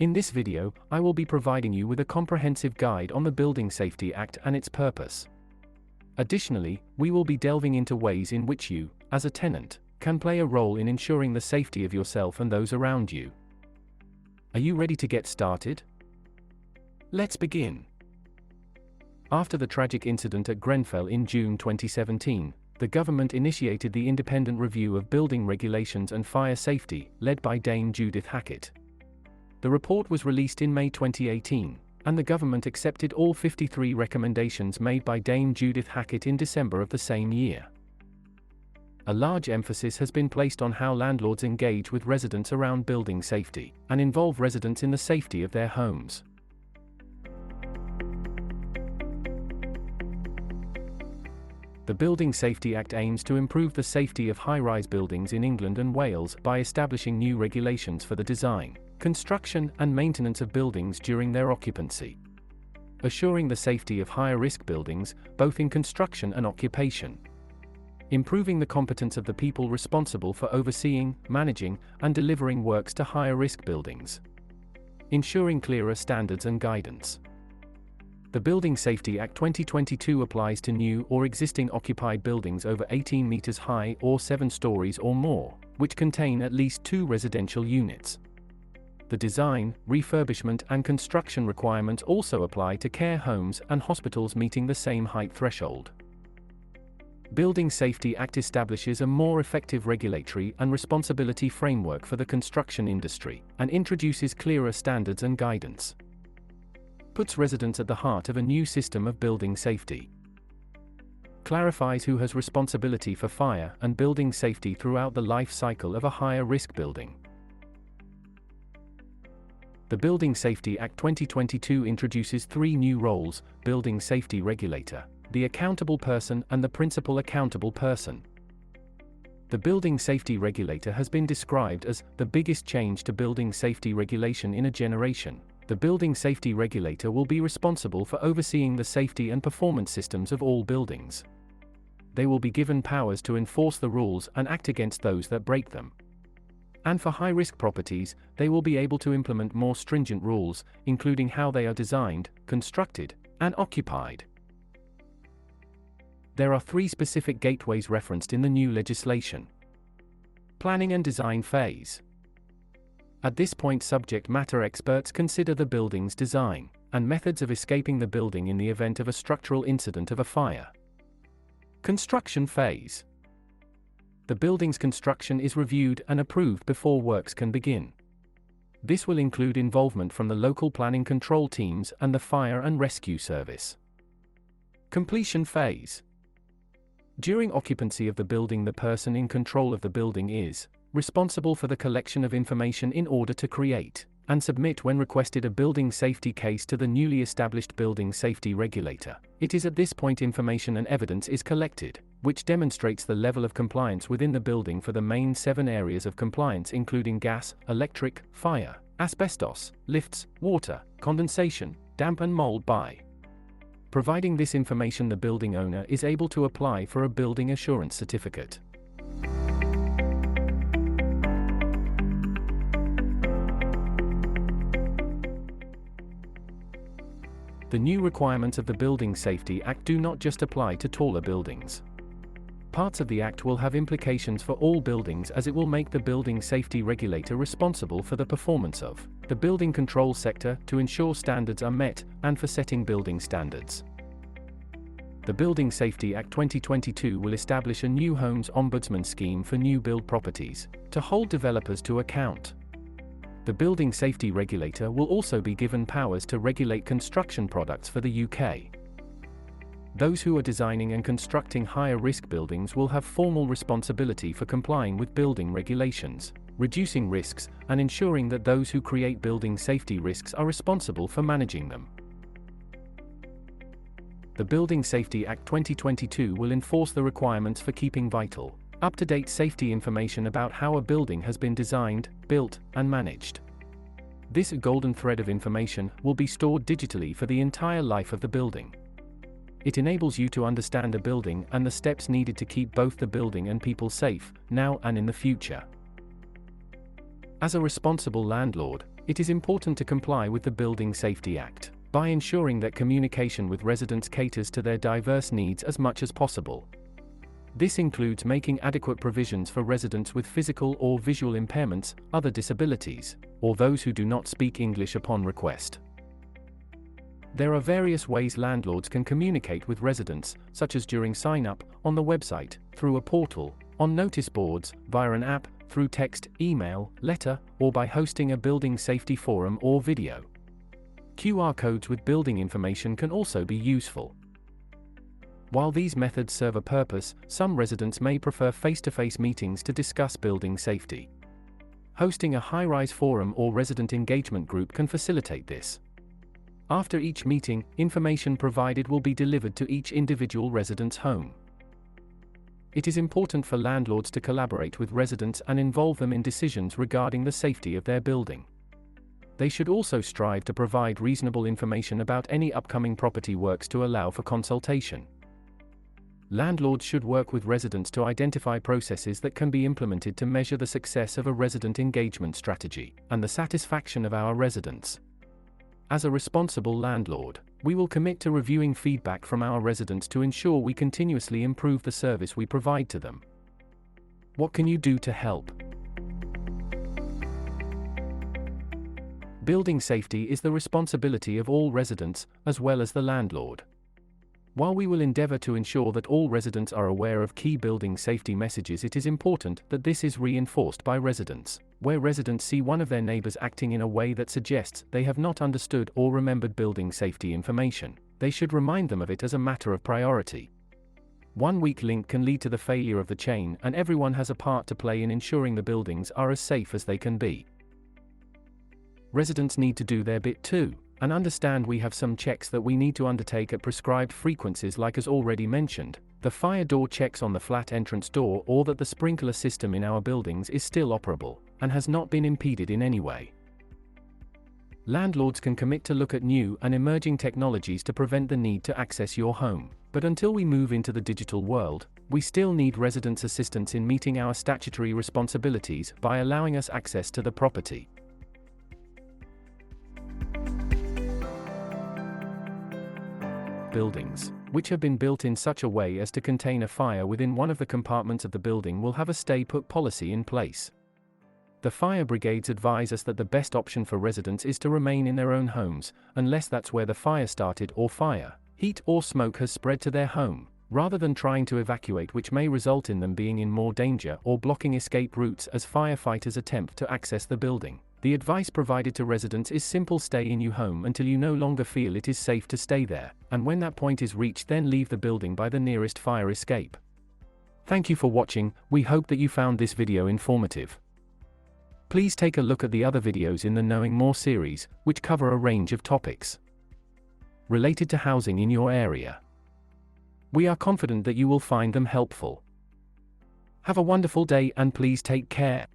In this video, I will be providing you with a comprehensive guide on the Building Safety Act and its purpose. Additionally, we will be delving into ways in which you, as a tenant, can play a role in ensuring the safety of yourself and those around you. Are you ready to get started? Let's begin. After the tragic incident at Grenfell in June 2017, the government initiated the independent review of building regulations and fire safety, led by Dame Judith Hackett. The report was released in May 2018, and the government accepted all 53 recommendations made by Dame Judith Hackett in December of the same year. A large emphasis has been placed on how landlords engage with residents around building safety, and involve residents in the safety of their homes. The Building Safety Act aims to improve the safety of high-rise buildings in England and Wales by establishing new regulations for the design, construction, and maintenance of buildings during their occupancy, assuring the safety of higher-risk buildings, both in construction and occupation, improving the competence of the people responsible for overseeing, managing, and delivering works to higher-risk buildings, ensuring clearer standards and guidance. The Building Safety Act 2022 applies to new or existing occupied buildings over 18 meters high or 7 stories or more, which contain at least 2 residential units. The design, refurbishment, and construction requirements also apply to care homes and hospitals meeting the same height threshold. Building Safety Act establishes a more effective regulatory and responsibility framework for the construction industry, and introduces clearer standards and guidance. Puts residents at the heart of a new system of building safety. Clarifies who has responsibility for fire and building safety throughout the life cycle of a higher risk building. The Building Safety Act 2022 introduces 3 new roles: Building Safety Regulator, the Accountable Person, and the Principal Accountable Person. The Building Safety Regulator has been described as the biggest change to building safety regulation in a generation. The Building Safety Regulator will be responsible for overseeing the safety and performance systems of all buildings. They will be given powers to enforce the rules and act against those that break them. And for high-risk properties, they will be able to implement more stringent rules, including how they are designed, constructed, and occupied. There are 3 specific gateways referenced in the new legislation. Planning and design phase. At this point, subject matter experts consider the building's design and methods of escaping the building in the event of a structural incident of a fire. Construction phase. The building's construction is reviewed and approved before works can begin. This will include involvement from the local planning control teams and the fire and rescue service. Completion phase. During occupancy of the building, the person in control of the building is responsible for the collection of information in order to create and submit, when requested, a building safety case to the newly established Building Safety Regulator. It is at this point information and evidence is collected, which demonstrates the level of compliance within the building for the main 7 areas of compliance, including gas, electric, fire, asbestos, lifts, water, condensation, damp and mold. By providing this information, the building owner is able to apply for a building assurance certificate. The new requirements of the Building Safety Act do not just apply to taller buildings. Parts of the Act will have implications for all buildings, as it will make the Building Safety Regulator responsible for the performance of the building control sector to ensure standards are met, and for setting building standards. The Building Safety Act 2022 will establish a new Homes Ombudsman scheme for new build properties to hold developers to account. The Building Safety Regulator will also be given powers to regulate construction products for the UK. Those who are designing and constructing higher-risk buildings will have formal responsibility for complying with building regulations, reducing risks, and ensuring that those who create building safety risks are responsible for managing them. The Building Safety Act 2022 will enforce the requirements for keeping vital, up-to-date safety information about how a building has been designed, built, and managed. This golden thread of information will be stored digitally for the entire life of the building. It enables you to understand a building and the steps needed to keep both the building and people safe, now and in the future. As a responsible landlord, It is important to comply with the Building Safety Act by ensuring that communication with residents caters to their diverse needs as much as possible. This includes making adequate provisions for residents with physical or visual impairments, other disabilities, or those who do not speak English upon request. There are various ways landlords can communicate with residents, such as during sign-up, on the website, through a portal, on notice boards, via an app, through text, email, letter, or by hosting a building safety forum or video. QR codes with building information can also be useful. While these methods serve a purpose, some residents may prefer face-to-face meetings to discuss building safety. Hosting a high-rise forum or resident engagement group can facilitate this. After each meeting, information provided will be delivered to each individual resident's home. It is important for landlords to collaborate with residents and involve them in decisions regarding the safety of their building. They should also strive to provide reasonable information about any upcoming property works to allow for consultation. Landlords should work with residents to identify processes that can be implemented to measure the success of a resident engagement strategy and the satisfaction of our residents. As a responsible landlord, we will commit to reviewing feedback from our residents to ensure we continuously improve the service we provide to them. What can you do to help? Building safety is the responsibility of all residents, as well as the landlord. While we will endeavor to ensure that all residents are aware of key building safety messages, it is important that this is reinforced by residents. Where residents see one of their neighbors acting in a way that suggests they have not understood or remembered building safety information, they should remind them of it as a matter of priority. One weak link can lead to the failure of the chain, and everyone has a part to play in ensuring the buildings are as safe as they can be. Residents need to do their bit too, and understand we have some checks that we need to undertake at prescribed frequencies, like as already mentioned, the fire door checks on the flat entrance door, or that the sprinkler system in our buildings is still operable and has not been impeded in any way. Landlords can commit to look at new and emerging technologies to prevent the need to access your home, but until we move into the digital world, we still need residents' assistance in meeting our statutory responsibilities by allowing us access to the property. Buildings, which have been built in such a way as to contain a fire within one of the compartments of the building, will have a stay-put policy in place. The fire brigades advise us that the best option for residents is to remain in their own homes, unless that's where the fire started or fire, heat or smoke has spread to their home, rather than trying to evacuate, which may result in them being in more danger or blocking escape routes as firefighters attempt to access the building. The advice provided to residents is simple: stay in your home until you no longer feel it is safe to stay there, and when that point is reached, then leave the building by the nearest fire escape. Thank you for watching. We hope that you found this video informative. Please take a look at the other videos in the Knowing More series, which cover a range of topics related to housing in your area. We are confident that you will find them helpful. Have a wonderful day, and please take care.